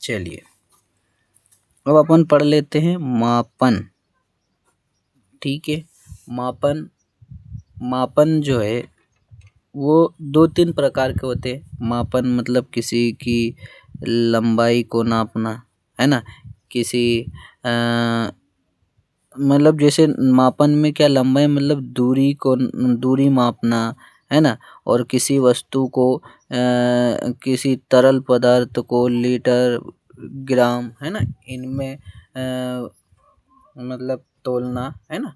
चलिए अब अपन पढ़ लेते हैं मापन। ठीक है, मापन जो है वो 2-3 प्रकार के होते हैं। मापन मतलब किसी की लंबाई को नापना, है ना। किसी मतलब जैसे मापन में क्या, लंबाई मतलब दूरी मापना, है ना। और किसी वस्तु को किसी तरल पदार्थ को लीटर, ग्राम, है ना, इनमें मतलब तोलना, है ना।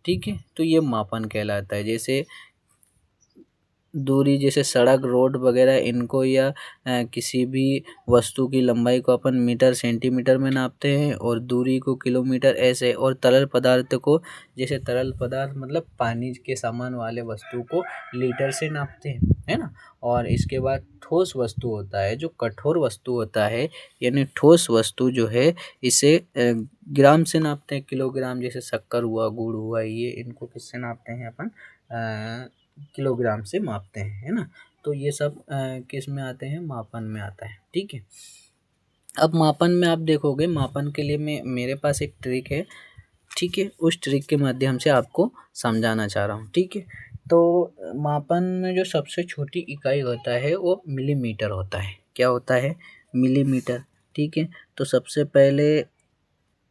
ठीक है, तो ये मापन कहलाता है। जैसे दूरी, जैसे सड़क, रोड वगैरह, इनको या किसी भी वस्तु की लंबाई को अपन मीटर, सेंटीमीटर में नापते हैं, और दूरी को किलोमीटर, ऐसे। और तरल पदार्थ को, जैसे तरल पदार्थ मतलब पानी के समान वाले वस्तु को लीटर से नापते हैं, है ना। और इसके बाद ठोस वस्तु होता है, जो कठोर वस्तु होता है, यानी ठोस वस्तु जो है इसे ग्राम से नापते हैं, किलोग्राम। जैसे शक्कर हुआ, गुड़ हुआ, ये इनको किससे नापते हैं अपन, किलोग्राम से मापते हैं, है ना। तो ये सब किस में आते हैं, मापन में आता है। ठीक है, अब मापन में आप देखोगे, मापन के लिए मेरे पास एक ट्रिक है। ठीक है, उस ट्रिक के माध्यम से आपको समझाना चाह रहा हूँ। ठीक है, तो मापन में जो सबसे छोटी इकाई होता है वो मिलीमीटर होता है। क्या होता है, मिलीमीटर। ठीक है, तो सबसे पहले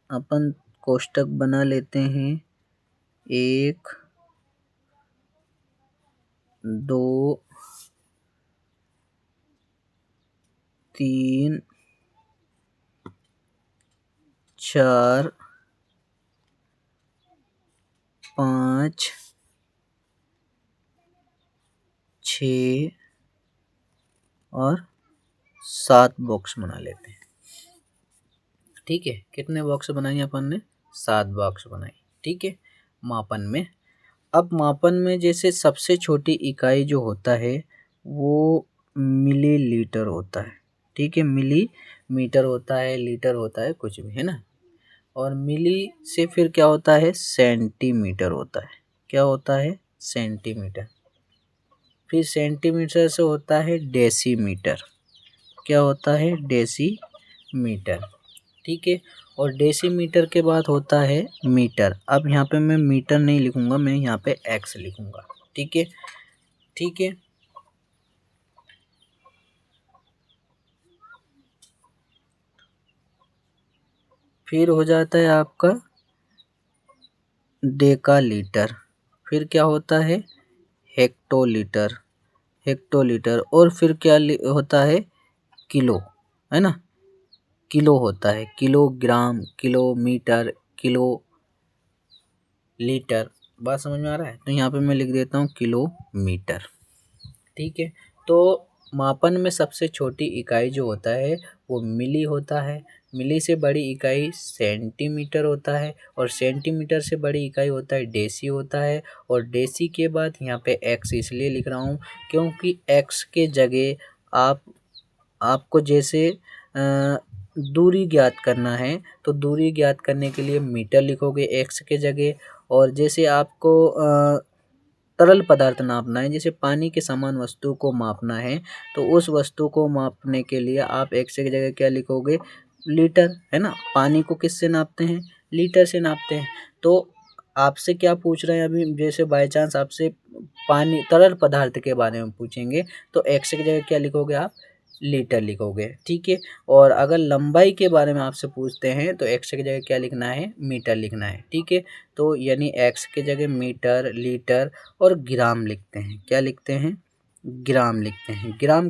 अपन कोष्टक बना लेते हैं। 1, 2, 3, 4, 5, 6 और 7 बॉक्स बना लेते हैं। ठीक है, कितने बॉक्स बनाए अपन ने, 7 बॉक्स बनाई। ठीक है, मापन में। अब मापन में जैसे सबसे छोटी इकाई जो होता है वो मिलीलीटर होता है। ठीक है, मिलीमीटर होता है, लीटर होता है, कुछ भी, है ना। और मिली से फिर क्या होता है, सेंटीमीटर होता है। क्या होता है, सेंटीमीटर। फिर सेंटीमीटर से होता है डेसीमीटर। क्या होता है, डेसीमीटर। ठीक है, और डेसीमीटर के बाद होता है मीटर। अब यहाँ पे मैं मीटर नहीं लिखूंगा, मैं यहाँ पे एक्स लिखूंगा। ठीक है, ठीक है। फिर हो जाता है आपका डेकालीटर। फिर क्या होता है, हेक्टोलीटर, हेक्टोलीटर। और फिर क्या होता है, किलो, है ना। किलो होता है, किलोग्राम, किलोमीटर, किलो, लीटर। बात समझ में आ रहा है, तो यहाँ पे मैं लिख देता हूँ किलोमीटर। ठीक है, तो मापन में सबसे छोटी इकाई जो होता है वो मिली होता है। मिली से बड़ी इकाई सेंटीमीटर होता है, और सेंटीमीटर से बड़ी इकाई होता है डेसी होता है। और डेसी के बाद यहाँ पे एक्स इसलिए लिख रहा हूँ क्योंकि एक्स के जगह आपको जैसे दूरी ज्ञात करना है, तो दूरी ज्ञात करने के लिए मीटर लिखोगे एक्स के जगह। और जैसे आपको तरल पदार्थ नापना है, जैसे पानी के समान वस्तु को मापना है, तो उस वस्तु को मापने के लिए आप एक्स की जगह क्या लिखोगे, लीटर, है ना। पानी को किससे नापते हैं, लीटर से नापते हैं। तो आपसे क्या पूछ रहे हैं अभी, जैसे बाय चांस आपसे पानी, तरल पदार्थ के बारे में पूछेंगे, तो एक्स की जगह क्या लिखोगे आप, लीटर लिखोगे। ठीक है, और अगर लंबाई के बारे में आपसे पूछते हैं तो एक्स की जगह क्या लिखना है, मीटर लिखना है। ठीक है, तो यानी एक्स की जगह मीटर, लीटर और ग्राम लिखते हैं। क्या लिखते हैं, ग्राम लिखते हैं। ग्राम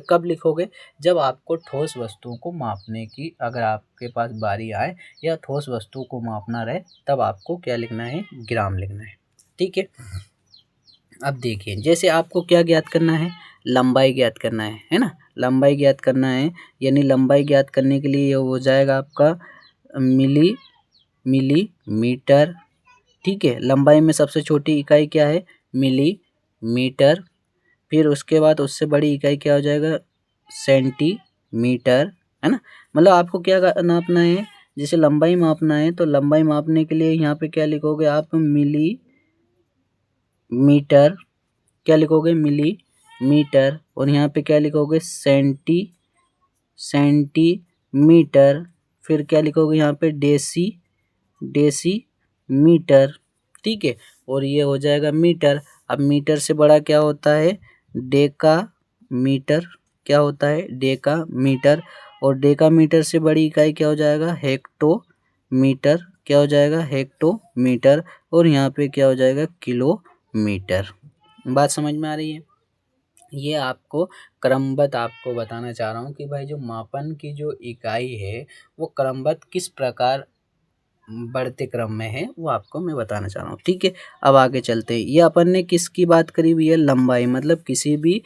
कब लिखोगे, जब आपको ठोस वस्तुओं को मापने की, अगर आपके पास बारी आए या ठोस वस्तु को मापना रहे, तब आपको क्या लिखना है, ग्राम लिखना है। ठीक है, अब देखिए, जैसे आपको क्या ज्ञात करना है, लंबाई ज्ञात करना है ना। लंबाई ज्ञात करना है, यानी लंबाई ज्ञात करने के लिए ये हो जाएगा आपका मिलीमीटर। ठीक है, लंबाई में सबसे छोटी इकाई क्या है, मिलीमीटर। फिर उसके बाद उससे बड़ी इकाई क्या हो जाएगा, सेंटीमीटर, है ना। मतलब आपको क्या नापना है, जैसे लंबाई मापना है, तो लंबाई मापने के लिए यहाँ पे क्या लिखोगे आप, मिलीमीटर। क्या लिखोगे, मिलीमीटर। और यहाँ पे क्या लिखोगे, सेंटीमीटर। सेंटीमीटर, फिर क्या लिखोगे यहाँ पे डेसीमीटर, ठीक है, और ये हो जाएगा मीटर। अब मीटर से बड़ा क्या होता है, डेकामीटर, क्या होता है, डेकामीटर, और डेकामीटर से बड़ी इकाई क्या हो जाएगा, हेक्टोमीटर, क्या हो जाएगा, हेक्टोमीटर, और यहाँ पे क्या हो जाएगा, किलोमीटर। बात समझ में आ रही है। ये आपको क्रमबद्ध आपको बताना चाह रहा हूँ कि भाई जो मापन की जो इकाई है वो क्रमबद्ध किस प्रकार बढ़ते क्रम में है, वो आपको मैं बताना चाह रहा हूँ, ठीक है। अब आगे चलते हैं। ये अपन ने किसकी बात करी हुई है, लंबाई, मतलब किसी भी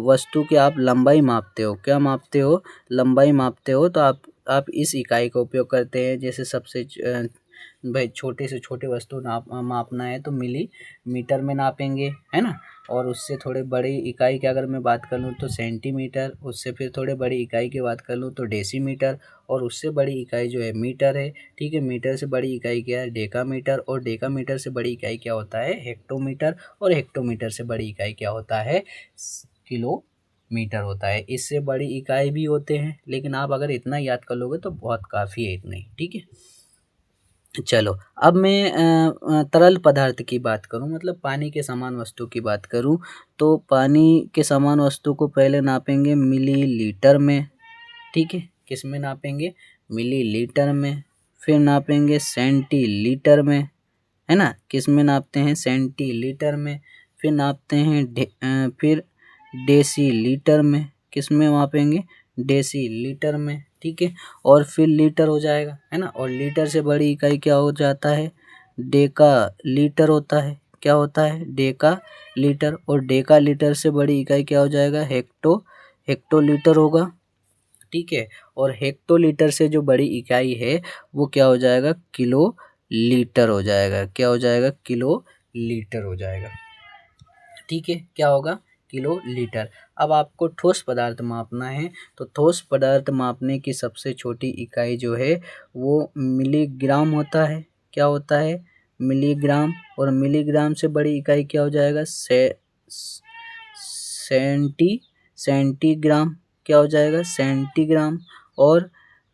वस्तु की आप लंबाई मापते हो, क्या मापते हो, लंबाई मापते हो, तो आप इस इकाई का उपयोग करते हैं। जैसे सबसे भाई छोटे से छोटे वस्तु मापना है तो मिलीमीटर में नापेंगे, है ना। और उससे थोड़े बड़ी इकाई की अगर मैं बात कर लूँ तो सेंटीमीटर, उससे फिर थोड़े बड़ी इकाई की बात कर लूँ तो डेसीमीटर, और उससे बड़ी इकाई जो है मीटर है, ठीक है। मीटर से बड़ी इकाई क्या है, डेकामीटर, और डेकामीटर से बड़ी इकाई क्या होता है, हेक्टोमीटर, और हेक्टोमीटर से बड़ी इकाई क्या होता है, किलोमीटर होता है। इससे बड़ी इकाई भी होते हैं, लेकिन आप अगर इतना याद कर लोगे तो बहुत काफ़ी है, इतना ही, ठीक है। चलो अब मैं तरल पदार्थ की बात करूं, मतलब पानी के समान वस्तु की बात करूं, तो पानी के समान वस्तु को पहले नापेंगे मिलीलीटर में, ठीक है। किस में नापेंगे, मिलीलीटर में। फिर नापेंगे सेंटीलीटर में, है ना, किस में नापते हैं, सेंटीलीटर में। फिर नापते हैं फिर डेसीलीटर में, किस में मापेंगे, डेसीलीटर में, ठीक है। और फिर लीटर हो जाएगा, है ना। और लीटर से बड़ी इकाई क्या हो जाता है, डेका लीटर होता है, क्या होता है, डेका लीटर। और डेका लीटर से बड़ी इकाई क्या हो जाएगा, हेक्टोलीटर होगा, ठीक है। और हेक्टोलीटर से जो बड़ी इकाई है वो क्या हो जाएगा, किलो लीटर हो जाएगा, क्या हो जाएगा, किलो लीटर हो जाएगा, ठीक है। क्या होगा, किलो लीटर। अब आपको ठोस पदार्थ मापना है, तो ठोस पदार्थ मापने की सबसे छोटी इकाई जो है वो मिलीग्राम होता है, क्या होता है, मिलीग्राम। और मिलीग्राम से बड़ी इकाई क्या हो जाएगा, सेंटीग्राम, क्या हो जाएगा, सेंटीग्राम। और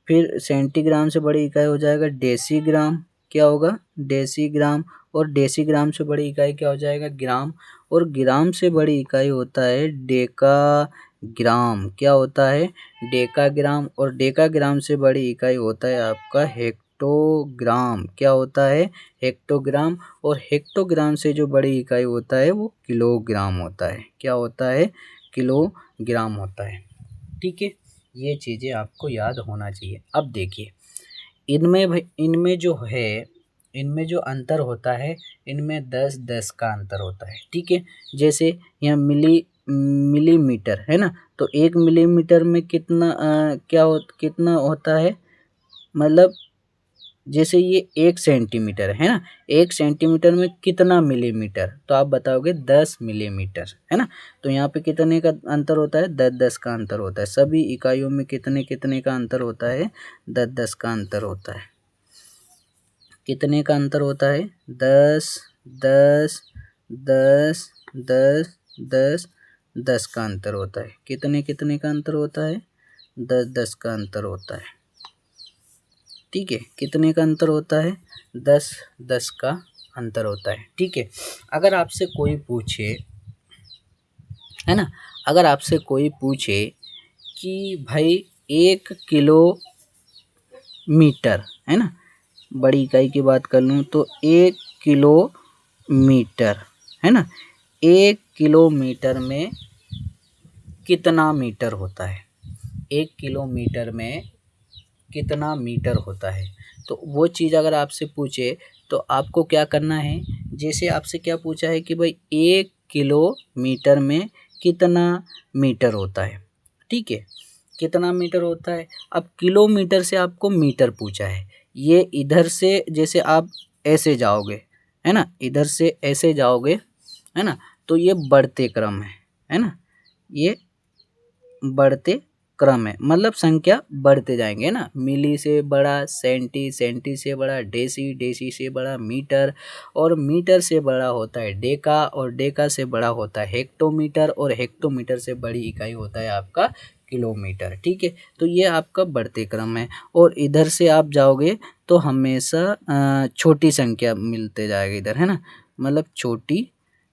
फिर सेंटीग्राम से बड़ी इकाई हो जाएगा डेसीग्राम, क्या होगा, डेसीग्राम। और डेसीग्राम से बड़ी इकाई क्या हो जाएगा, ग्राम। और ग्राम से बड़ी इकाई होता है डेकाग्राम, क्या होता है, डेकाग्राम। और डेकाग्राम से बड़ी इकाई होता है आपका हेक्टोग्राम, क्या होता है, हेक्टोग्राम। और हेक्टोग्राम से जो बड़ी इकाई होता है वो किलोग्राम होता है, क्या होता है, किलोग्राम होता है, ठीक है। ये चीज़ें आपको याद होना चाहिए। अब देखिए इनमें जो अंतर होता है, इनमें 10-10 का अंतर होता है, ठीक है। जैसे यहाँ मिलीमीटर है ना, तो 1 मिलीमीटर में कितना होता है, मतलब जैसे ये 1 सेंटीमीटर है ना, 1 सेंटीमीटर में कितना मिलीमीटर, तो आप बताओगे 10 मिलीमीटर, है ना। तो यहाँ पे कितने का अंतर होता है, 10-10 का अंतर होता है। सभी इकाइयों में कितने कितने का अंतर होता है, 10-10 का अंतर होता है। कितने का अंतर होता है, 10 10 10 10 10 10 का अंतर होता है। कितने कितने का अंतर होता है, 10-10 का अंतर होता है, ठीक है। कितने का अंतर होता है, 10-10 का अंतर होता है, ठीक है। अगर आपसे कोई पूछे, है ना, अगर आपसे कोई पूछे कि भाई 1 किलोमीटर, है ना, बड़ी इकाई की बात कर लूँ तो 1 किलोमीटर, है ना, 1 किलोमीटर में कितना मीटर होता है, 1 किलोमीटर में कितना मीटर होता है। तो वो चीज़ अगर आपसे पूछे तो आपको क्या करना है, जैसे आपसे क्या पूछा है कि भाई 1 किलोमीटर में कितना मीटर होता है, ठीक है, कितना मीटर होता है। अब किलोमीटर से आपको मीटर पूछा है, ये इधर से जैसे आप ऐसे जाओगे, है ना, इधर से ऐसे जाओगे, है ना, तो ये बढ़ते क्रम है ना, ये बढ़ते क्रम है, मतलब संख्या बढ़ते जाएंगे ना। मिली से बड़ा सेंटी, सेंटी से बड़ा डेसी, डेसी से बड़ा मीटर, और मीटर से बड़ा होता है डेका, और डेका से बड़ा होता है हेक्टोमीटर, और हेक्टोमीटर से बड़ी इकाई होता है आपका किलोमीटर। ठीक है, तो ये आपका बढ़ते क्रम है। और इधर से आप जाओगे तो हमेशा छोटी संख्या मिलते जाएगा इधर, है ना, मतलब छोटी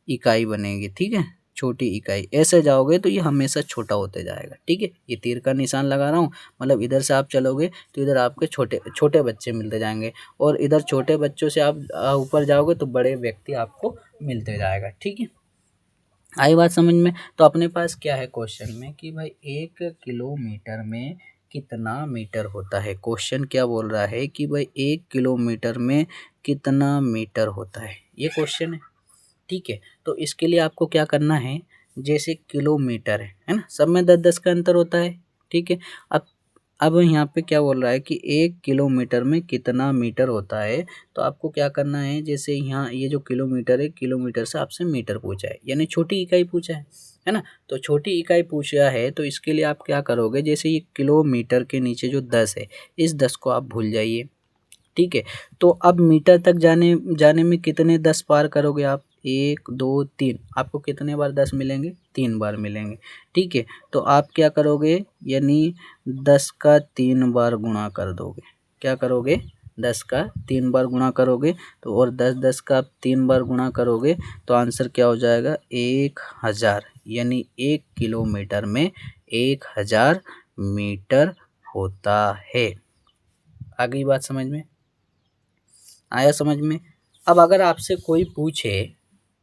इकाई बनेगी। ठीक है, छोटी इकाई, ऐसे जाओगे तो ये हमेशा छोटा होते जाएगा। ठीक है, ये तीर का निशान लगा रहा हूँ, मतलब इधर से आप चलोगे तो इधर आपके छोटे छोटे बच्चे मिलते जाएंगे, और इधर छोटे बच्चों से आप ऊपर जाओगे तो बड़े व्यक्ति आपको मिलते जाएगा। ठीक है, आई बात समझ में। तो अपने पास क्या है क्वेश्चन में कि भाई 1 किलोमीटर में कितना मीटर होता है। क्वेश्चन क्या बोल रहा है कि भाई 1 किलोमीटर में कितना मीटर होता है, ये क्वेश्चन है। ठीक है, तो इसके लिए आपको क्या करना है, जैसे किलोमीटर है ना, सब में 10-10 का अंतर होता है। ठीक है, अब यहाँ पे क्या बोल रहा है कि 1 किलोमीटर में कितना मीटर होता है, तो आपको क्या करना है, जैसे यहाँ ये जो किलोमीटर है, किलोमीटर से आपसे मीटर पूछा है, यानी छोटी इकाई पूछा है ना, तो छोटी इकाई पूछा है, तो इसके लिए आप क्या करोगे, जैसे ये किलोमीटर के नीचे जो 10 है, इस 10 को आप भूल जाइए। ठीक है, तो अब मीटर तक जाने में कितने 10 पार करोगे आप, 1 2 3, आपको कितने बार 10 मिलेंगे, 3 बार मिलेंगे। ठीक है, तो आप क्या करोगे, यानी 10 का 3 बार गुणा कर दोगे। क्या करोगे, 10 का 3 बार गुणा करोगे, तो और 10 का 3 बार गुणा करोगे तो आंसर क्या हो जाएगा, 1000, यानी 1 किलोमीटर में 1000 मीटर होता है। आ गई बात समझ में, आया समझ में। अब अगर आपसे कोई पूछे,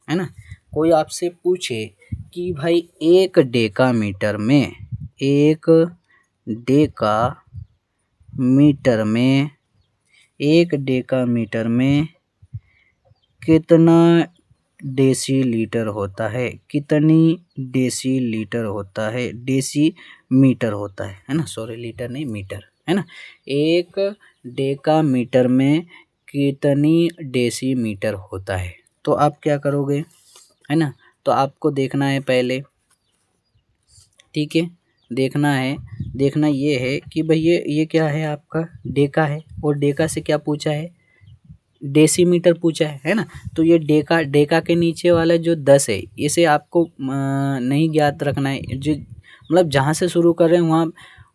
है ना, कोई आपसे पूछे कि भाई 1 डेका मीटर में कितना डेसीलीटर होता है, कितनी डेसीलीटर होता है, डेसीमीटर होता है ना, सॉरी लीटर नहीं मीटर, है ना, 1 डेका में कितनी डेसीमीटर होता है। तो आप क्या करोगे, है ना, तो आपको देखना है पहले। ठीक है, देखना ये है कि भाई ये क्या है, आपका डेका है, और डेका से क्या पूछा है, डेसीमीटर पूछा है ना, तो ये डेका के नीचे वाला जो 10 है, इसे आपको नहीं ज्ञात रखना है, जो मतलब जहाँ से शुरू कर रहे हैं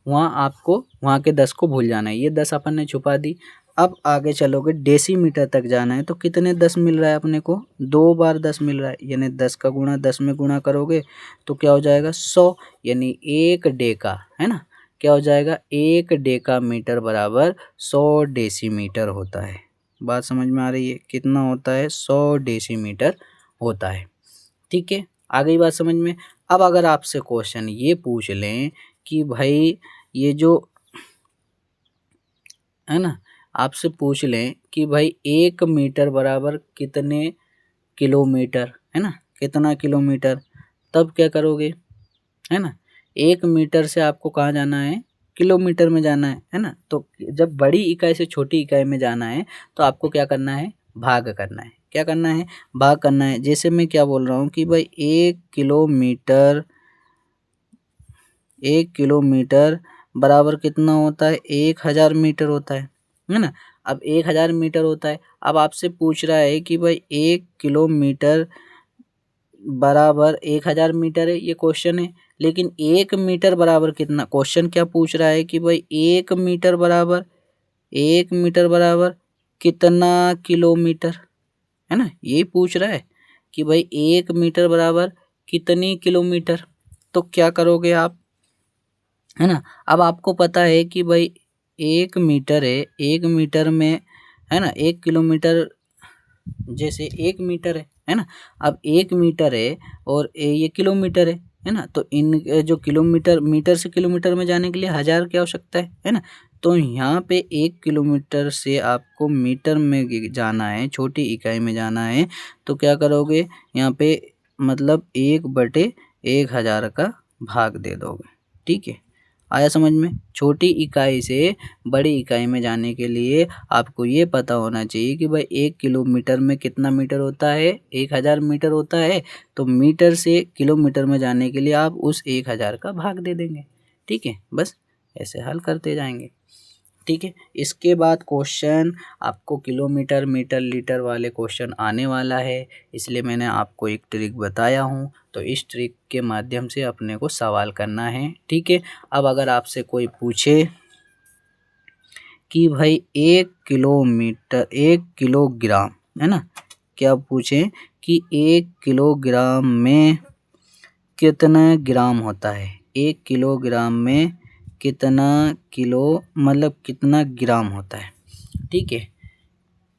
वहाँ आपको वहाँ के 10 को भूल जाना है, ये 10 अपन ने छुपा दी। अब आगे चलोगे, डेसीमीटर तक जाना है, तो कितने 10 मिल रहा है अपने को, 2 बार 10 मिल रहा है, यानी 10 का गुणा 10 में गुणा करोगे तो क्या हो जाएगा, 100, यानी 1 डेका, है ना, क्या हो जाएगा, 1 डेका मीटर बराबर 100 डेसीमीटर होता है। बात समझ में आ रही है, कितना होता है, 100 डेसीमीटर होता है। ठीक है, आ गई बात समझ में। अब अगर आपसे क्वेश्चन ये पूछ लें कि भाई ये जो है ना, आपसे पूछ लें कि भाई 1 मीटर बराबर कितने किलोमीटर, है ना, कितना किलोमीटर, तब क्या करोगे, है ना, 1 मीटर से आपको कहाँ जाना है, किलोमीटर में जाना है ना, तो जब बड़ी इकाई से छोटी इकाई में जाना है तो आपको क्या करना है, भाग करना है। क्या करना है, भाग करना है। जैसे मैं क्या बोल रहा हूँ कि भाई 1 किलोमीटर बराबर कितना होता है, 1000 मीटर होता है ना। अब 1000 मीटर होता है, अब आपसे पूछ रहा है कि भाई 1 किलोमीटर बराबर 1000 मीटर है, ये क्वेश्चन है, लेकिन 1 मीटर बराबर कितना, क्वेश्चन क्या पूछ रहा है कि भाई 1 मीटर बराबर कितना किलोमीटर, है ना, यही पूछ रहा है कि भाई 1 मीटर बराबर कितनी किलोमीटर। तो क्या करोगे आप, है ना, अब आपको पता है कि भाई 1 मीटर है, 1 मीटर में, है ना, 1 किलोमीटर, जैसे 1 मीटर है ना, अब 1 मीटर है और ये किलोमीटर है ना, तो इन जो किलोमीटर, मीटर से किलोमीटर में जाने के लिए 1000 की आवश्यकता है ना, तो यहाँ पे 1 किलोमीटर से आपको मीटर में जाना है, छोटी इकाई में जाना है, तो क्या करोगे, यहाँ पे मतलब 1/1000 का भाग दे दोगे। ठीक है, आया समझ में। छोटी इकाई से बड़ी इकाई में जाने के लिए आपको ये पता होना चाहिए कि भाई 1 किलोमीटर में कितना मीटर होता है, 1000 मीटर होता है, तो मीटर से किलोमीटर में जाने के लिए आप उस 1000 का भाग दे देंगे। ठीक है, बस ऐसे हल करते जाएंगे। ठीक है। इसके बाद क्वेश्चन आपको किलोमीटर, मीटर, लीटर वाले क्वेश्चन आने वाला है, इसलिए मैंने आपको एक ट्रिक बताया हूँ। तो इस ट्रिक के माध्यम से अपने को सवाल करना है, ठीक है। अब अगर आपसे कोई पूछे कि भाई 1 किलोमीटर, 1 किलोग्राम, है ना, क्या पूछें कि 1 किलोग्राम में कितना ग्राम होता है, 1 किलोग्राम में कितना किलो मतलब कितना ग्राम होता है, ठीक है।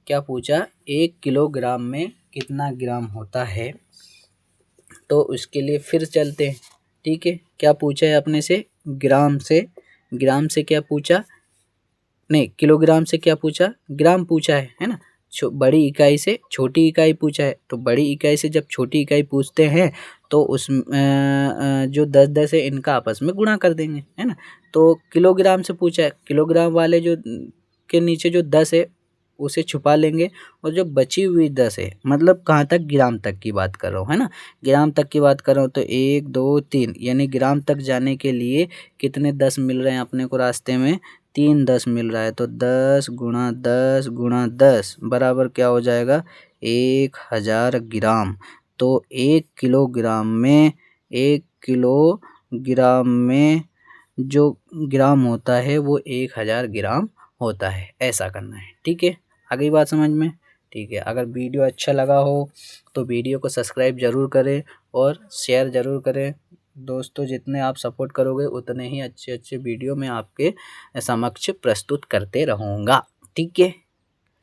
क्या पूछा, 1 किलोग्राम में कितना ग्राम होता है। तो उसके लिए फिर चलते हैं, ठीक है। क्या पूछा है अपने से, ग्राम से क्या पूछा, नहीं किलोग्राम से क्या पूछा, ग्राम पूछा है ना। बड़ी इकाई से छोटी इकाई पूछा है, तो बड़ी इकाई से जब छोटी इकाई पूछते हैं तो उस जो 10-10 है इनका आपस में गुणा कर देंगे, है ना। तो किलोग्राम से पूछा है, किलोग्राम वाले जो के नीचे जो 10 है उसे छुपा लेंगे, और जो बची हुई 10 है, मतलब कहाँ तक, ग्राम तक की बात कर रहा हूँ, है ना, ग्राम तक की बात कर रहा हूँ। तो 1 2 3 यानी ग्राम तक जाने के लिए कितने 10 मिल रहे हैं अपने को रास्ते में, 3 10 मिल रहा है। तो 10 गुणा 10 गुणा 10 बराबर क्या हो जाएगा, 1000 ग्राम। तो 1 किलोग्राम में जो ग्राम होता है वो 1000 ग्राम होता है। ऐसा करना है, ठीक है। आ गई बात समझ में, ठीक है। अगर वीडियो अच्छा लगा हो तो वीडियो को सब्सक्राइब ज़रूर करें और शेयर ज़रूर करें। दोस्तों, जितने आप सपोर्ट करोगे उतने ही अच्छे अच्छे वीडियो मैं आपके समक्ष प्रस्तुत करते रहूँगा, ठीक है।